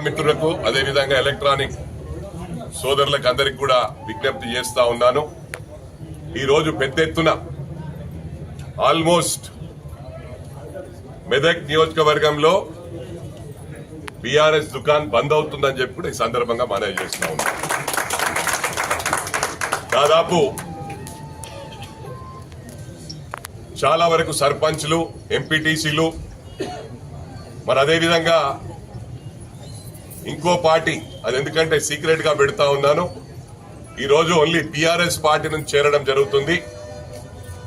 మిత్రులకు అదేవిధంగా ఎలక్ట్రానిక్ సోదరులకు అందరికి కూడా విజ్ఞప్తి చేస్తా ఉన్నాను. ఈరోజు పెద్ద ఎత్తున ఆల్మోస్ట్ మెదక్ నియోజకవర్గంలో బీఆర్ఎస్ దుకాన్ బంద్ అవుతుందని చెప్పి కూడా ఈ సందర్భంగా మనవి చేస్తా ఉన్నాం. దాదాపు చాలా వరకు సర్పంచ్లు, ఎంపీటీసీలు, మరి అదేవిధంగా ఇంకో పార్టీ, అది ఎందుకంటే సీక్రెట్ గా పెడతా ఉన్నాను, ఈరోజు ఓన్లీ బీఆర్ఎస్ పార్టీ నుంచి చేరడం జరుగుతుంది.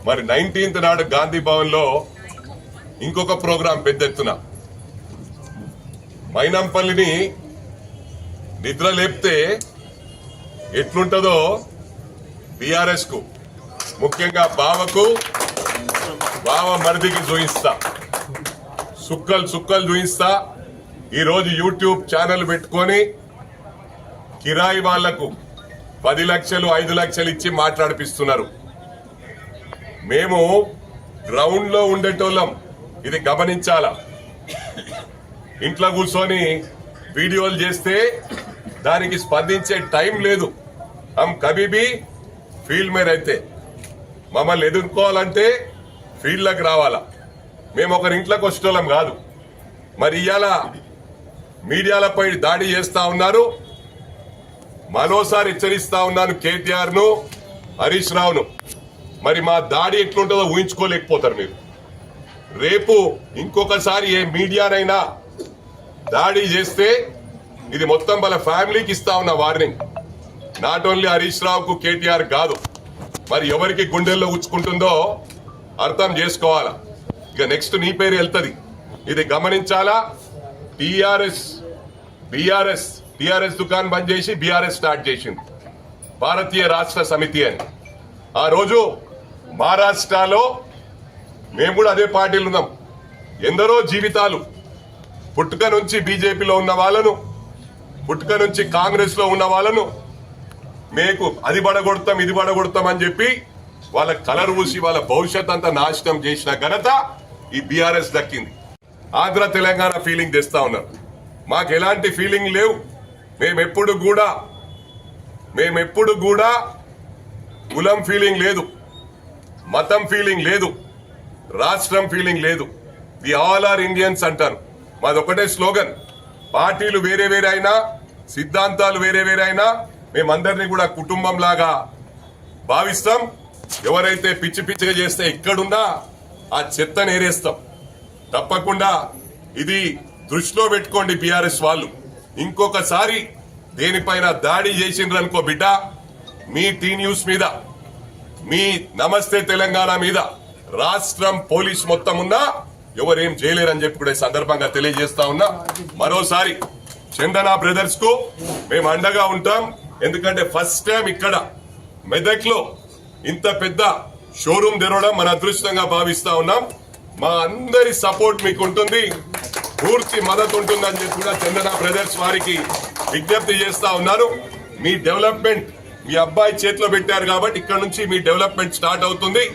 మరి 19th నాడు గాంధీ భవన్ లో ఇంకొక ప్రోగ్రాం పెద్ద ఎత్తున మైనంపల్లిని నిద్ర లేపితే ఎట్లుంటదో బీఆర్ఎస్ కు, ముఖ్యంగా బావ మరిదికి చూయిస్తా, సుక్కలు చూయిస్తా. ఈరోజు యూట్యూబ్ ఛానల్ పెట్టుకొని కిరాయి వాళ్లకు 10 లక్షలు 5 లక్షలు ఇచ్చి మాట్లాడిపిస్తున్నారు. మేము గ్రౌండ్ లో ఉండేటోళ్ళం, ఇది గమనించాలా. ఇంట్లో కూర్చొని వీడియోలు చేస్తే దానికి స్పందించే టైం లేదు. హమ్ కబీబీ ఫీల్డ్ మీద అయితే మమ్మల్ని ఎదుర్కోవాలంటే ఫీల్డ్లకు రావాలా. మేము ఒకరి ఇంట్లోకి వచ్చేటోళ్ళం కాదు. మరి ఇవాళ మీడియాలపై దాడి చేస్తా ఉన్నారు. మరోసారి హెచ్చరిస్తా ఉన్నాను కేటీఆర్ ను, హరీష్ రావును. మరి మా దాడి ఎట్లుంటుందో ఊహించుకోలేకపోతారు మీరు. రేపు ఇంకొకసారి ఏ మీడియానైనా దాడి చేస్తే ఇది మొత్తం వాళ్ళ ఫ్యామిలీకి ఇస్తా ఉన్న వార్నింగ్. నాట్ ఓన్లీ హరీష్ రావుకు, కేటీఆర్ కాదు. మరి ఎవరికి గుండెల్లో ఉచ్చుకుంటుందో అర్థం చేసుకోవాలా. ఇక నెక్స్ట్ నీ పేరు వెళ్తుంది, ఇది గమనించాలా. బీఆర్ఎస్ దుకాన్ బంద్ చేసి బీఆర్ఎస్ స్టార్ట్ చేసింది భారతీయ రాష్ట్ర సమితి అని. ఆ రోజు మహారాష్ట్రలో మేము కూడా అదే పార్టీలు ఉన్నాం. ఎందరో జీవితాలు, పుట్టుక నుంచి బీజేపీలో ఉన్న వాళ్ళను, పుట్టుక నుంచి కాంగ్రెస్ లో ఉన్న వాళ్ళను మీకు అది పడగొడతాం ఇది పడగొడతాం అని చెప్పి వాళ్ళ కలర్ ఊసి వాళ్ళ భవిష్యత్ అంతా నాశనం చేసిన ఘనత ఈ బీఆర్ఎస్ దక్కింది. ఆంధ్ర తెలంగాణ ఫీలింగ్ తెస్తా ఉన్నారు. మాకు ఎలాంటి ఫీలింగ్ లేవు. మేమెప్పుడు కూడా కులం ఫీలింగ్ లేదు, మతం ఫీలింగ్ లేదు, రాష్ట్రం ఫీలింగ్ లేదు. వి ఆల్ ఆర్ ఇండియన్స్ అంటారు. మాది ఒకటే స్లోగన్. పార్టీలు వేరే వేరే అయినా, సిద్ధాంతాలు వేరే వేరే అయినా మేమందరినీ కూడా కుటుంబం లాగా భావిస్తాం. ఎవరైతే పిచ్చి పిచ్చిగా చేస్తే ఎక్కడున్నా ఆ చెత్తను ఏరేస్తాం. తప్పకుండా ఇది దృష్టిలో పెట్టుకోండి బీఆర్ఎస్ వాళ్ళు. ఇంకొకసారి దేనిపైన దాడి చేసిండ్రనుకో బిడ్డ, మీ టీ న్యూస్ మీద, మీ నమస్తే తెలంగాణ మీద రాష్ట్రం పోలీస్ మొత్తం ఉన్నా ఎవరేం చేయలేరని చెప్పి కూడా సందర్భంగా తెలియజేస్తా ఉన్నా. మరోసారి చందన బ్రదర్స్ కు మేము అండగా ఉంటాం. ఎందుకంటే ఫస్ట్ టైం ఇక్కడ మెదక్ లో ఇంత పెద్ద షోరూమ్ తెరవడం మన అదృష్టంగా భావిస్తా ఉన్నాం. మా అందరి సపోర్ట్ మీకు ఉంటుంది, పూర్తి మద్దతు ఉంటుందని చెప్పి కూడా చందన బ్రదర్స్ వారికి విజ్ఞప్తి చేస్తా ఉన్నారు. మీ డెవలప్మెంట్ మీ అబ్బాయి చేతిలో పెట్టారు కాబట్టి ఇక్కడ నుంచి మీ డెవలప్మెంట్ స్టార్ట్ అవుతుంది.